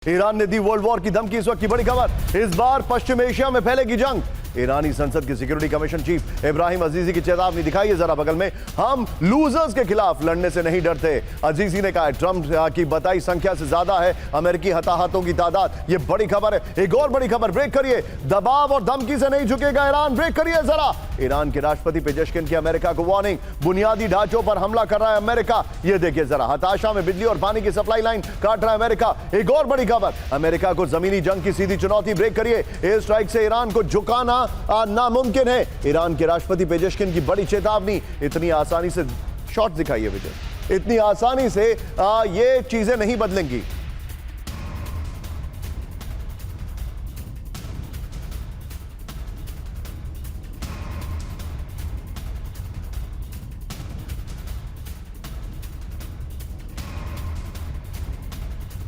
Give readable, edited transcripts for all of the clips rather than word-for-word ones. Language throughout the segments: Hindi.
ईरान ने दी वर्ल्ड वॉर की धमकी। इस वक्त की बड़ी खबर, इस बार पश्चिम एशिया में फैलेगी जंग। ईरानी संसद के सिक्योरिटी कमीशन चीफ इब्राहिम अजीजी की चेतावनी दिखाई है जरा बगल में, हम लूजर्स के खिलाफ लड़ने से नहीं डरते। अजीजी ने कहा ट्रंप की बताई संख्या से ज्यादा है अमेरिकी हताहतों की तादाद। यह बड़ी खबर है। एक और बड़ी खबर, ब्रेक करिए, दबाव और धमकी से नहीं झुकेगा ईरान। ब्रेक करिए जरा। ईरान के राष्ट्रपति पेजेशकिन की अमेरिका को वार्निंग, बुनियादी ढांचों पर हमला कर रहा है अमेरिका। यह देखिए जरा, हताशा में बिजली और पानी की सप्लाई लाइन काट रहा है अमेरिका। एक और बड़ी खबर, अमेरिका को जमीनी जंग की सीधी चुनौती। ब्रेक करिए, एयर स्ट्राइक से ईरान को झुकाना नामुमकिन है। ईरान के राष्ट्रपति पेजेशकिन की बड़ी चेतावनी। इतनी आसानी से शॉट दिखाइए विजय, इतनी आसानी से ये चीजें नहीं बदलेंगी।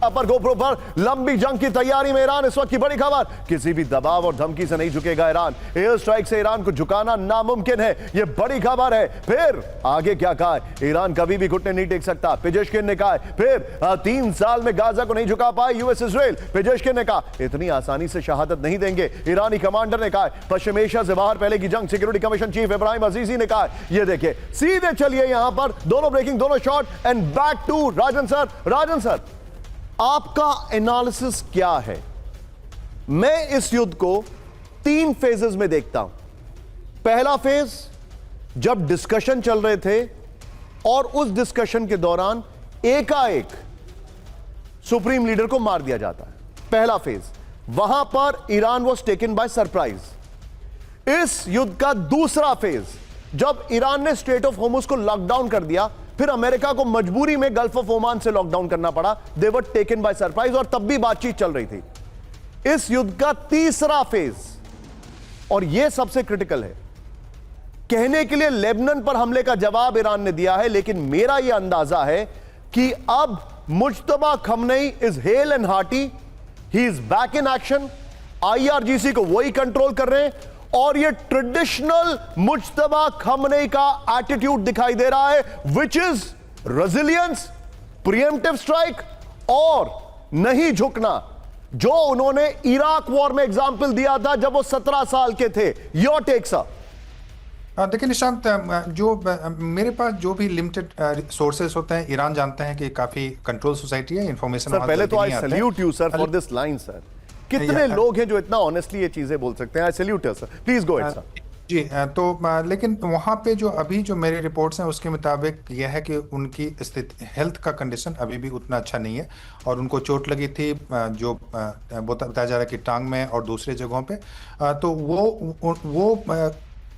पर गोप्रो पर लंबी जंग की तैयारी में ईरान। इस वक्त की बड़ी खबर, किसी भी दबाव और धमकी से नहीं झुकेगा ईरान। एयर स्ट्राइक से ईरान को झुकाना नामुमकिन है। यह बड़ी खबर है। फिर आगे क्या कहा है, ईरान कभी भी घुटने नहीं टेक सकता, पेजेशकिन ने कहा। फिर 3 साल में गाजा को नहीं झुका पाए यूएस इजराइल, पेजेशकिन ने कहा इतनी आसानी से शहादत नहीं देंगे। ईरानी कमांडर ने कहा पश्चिम एशिया से बाहर फैलेगी जंग। सिक्योरिटी कमीशन चीफ इब्राहिम अजीजी ने कहा। यह देखिए, सीधे चलिए यहां पर, दोनों ब्रेकिंग, दोनों shot and back to Rajan sir. Rajan sir, आपका एनालिसिस क्या है? मैं इस युद्ध को 3 फेजेस में देखता हूं। पहला फेज, जब डिस्कशन चल रहे थे और उस डिस्कशन के दौरान एकाएक सुप्रीम लीडर को मार दिया जाता है। पहला फेज, वहां पर Iran was taken by surprise. इस युद्ध का दूसरा फेज, जब ईरान ने स्ट्रेट ऑफ होर्मुज को लॉकडाउन कर दिया, फिर अमेरिका को मजबूरी में गल्फ ऑफ ओमान से लॉकडाउन करना पड़ा। दे वर टेकन बाय सरप्राइज, और तब भी बातचीत चल रही थी। इस युद्ध का तीसरा फेज, और यह सबसे क्रिटिकल है, कहने के लिए लेबनान पर हमले का जवाब ईरान ने दिया है, लेकिन मेरा यह अंदाजा है कि अब Mojtaba Khamenei is hale and hearty, he is back in action. IRGC को वही कंट्रोल कर रहे हैं, और ये ट्रेडिशनल मुज्तबा खमनेई का एटीट्यूड दिखाई दे रहा है, which is resilience, pre-emptive strike और नहीं झुकना, जो उन्होंने इराक वॉर में एग्जाम्पल दिया था जब वो 17 साल के थे। Your take sir. देखिए निशांत, जो मेरे पास जो भी लिमिटेड सोर्सेस होते हैं, ईरान जानते हैं कि काफी कंट्रोल सोसाइटी है, इंफॉर्मेशन सर पहले तो आई salute you sir for this line sir. कितने लोग हैं जो इतना ऑनेस्टली ये चीजें बोल सकते हैं? I salute you sir, please go ahead sir. जी, तो लेकिन वहाँ पे जो अभी जो मेरे रिपोर्ट्स हैं उसके मुताबिक यह है कि उनकी स्थिति, हेल्थ का कंडीशन अभी भी उतना अच्छा नहीं है, और उनको चोट लगी थी जो बताया जा रहा है कि टांग में और दूसरे जगहों पे। तो वो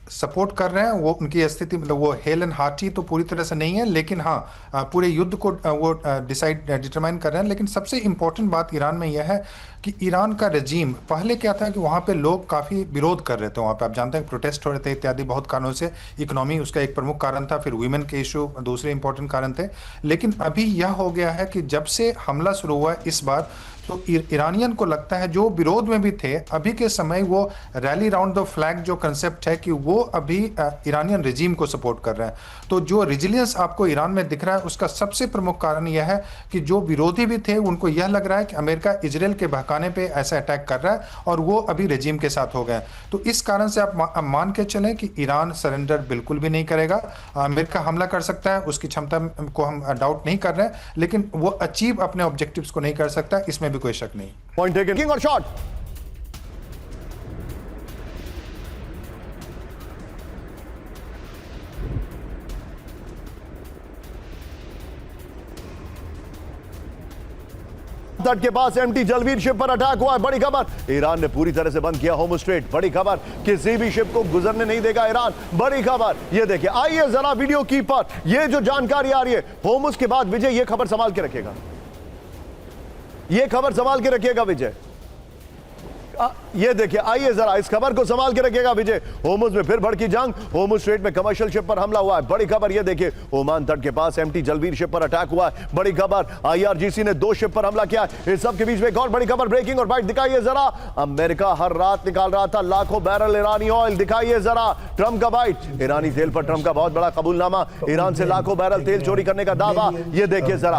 सपोर्ट कर रहे हैं। वो उनकी स्थिति, मतलब वो हेल एंड हार्टी तो पूरी तरह से नहीं है, लेकिन हाँ पूरे युद्ध को वो डिटरमाइन कर रहे हैं। लेकिन सबसे इम्पोर्टेंट बात ईरान में यह है कि ईरान का रजीम, पहले क्या था कि वहाँ पे लोग काफ़ी विरोध कर रहे थे। वहाँ पे आप जानते हैं प्रोटेस्ट हो रहे थे इत्यादि, बहुत कारणों से। इकोनॉमी उसका एक प्रमुख कारण था, फिर वीमेन के इशू दूसरे इंपॉर्टेंट कारण थे। लेकिन अभी यह हो गया है कि जब से हमला शुरू हुआ इस बार, तो ईरानियन को लगता है, जो विरोध में भी थे अभी के समय, वो रैली राउंड द फ्लैग जो कंसेप्ट है कि वो अभी ईरानियन रिजीम को सपोर्ट कर रहे हैं। तो जो रिजिलियंस आपको ईरान में दिख रहा है, उसका सबसे प्रमुख कारण यह है कि जो विरोधी भी थे उनको यह लग रहा है कि अमेरिका इजराइल के बहकाने पे ऐसा अटैक कर रहा है, और वो अभी रिजीम के साथ हो गए। तो इस कारण से आप मान के चलें कि ईरान सरेंडर बिल्कुल भी नहीं करेगा। अमेरिका हमला कर सकता है, उसकी क्षमता को हम डाउट नहीं कर रहे हैं, लेकिन वो अचीव अपने ऑब्जेक्टिव्स को नहीं कर सकता, इसमें कोई शक नहीं। Point taken. किंग और शॉट। तट के पास एमटी जलवीर शिप पर अटैक हुआ है। बड़ी खबर, ईरान ने पूरी तरह से बंद किया होर्मुज स्ट्रेट। बड़ी खबर, किसी भी शिप को गुजरने नहीं देगा ईरान। बड़ी खबर, ये देखिए, आइए जरा वीडियो की पर, ये जो जानकारी आ रही है होर्मुज के बाद, विजय ये खबर संभाल के रखेगा, ये खबर संभाल के रखिएगा विजय। ये देखिए, आइए जरा इस खबर को संभाल के रखिएगा विजय। होर्मुज में फिर भड़की जंग, होर्मुज स्ट्रेट में कमर्शियल शिप पर हमला हुआ है। बड़ी खबर, ये देखिए, ओमान तट के पास एमटी जलवीर शिप पर अटैक हुआ है। बड़ी खबर, आईआरजीसी ने 2 शिप पर हमला किया। इस सब के बीच में एक और बड़ी खबर, ब्रेकिंग और बाइट दिखाइए जरा। अमेरिका हर रात निकाल रहा था लाखों बैरल ईरानी ऑयल, दिखाइए जरा ट्रंप का बाइट। ईरानी तेल पर ट्रंप का बहुत बड़ा कबूलनामा, ईरान से लाखों बैरल तेल चोरी करने का दावा। ये देखिए जरा,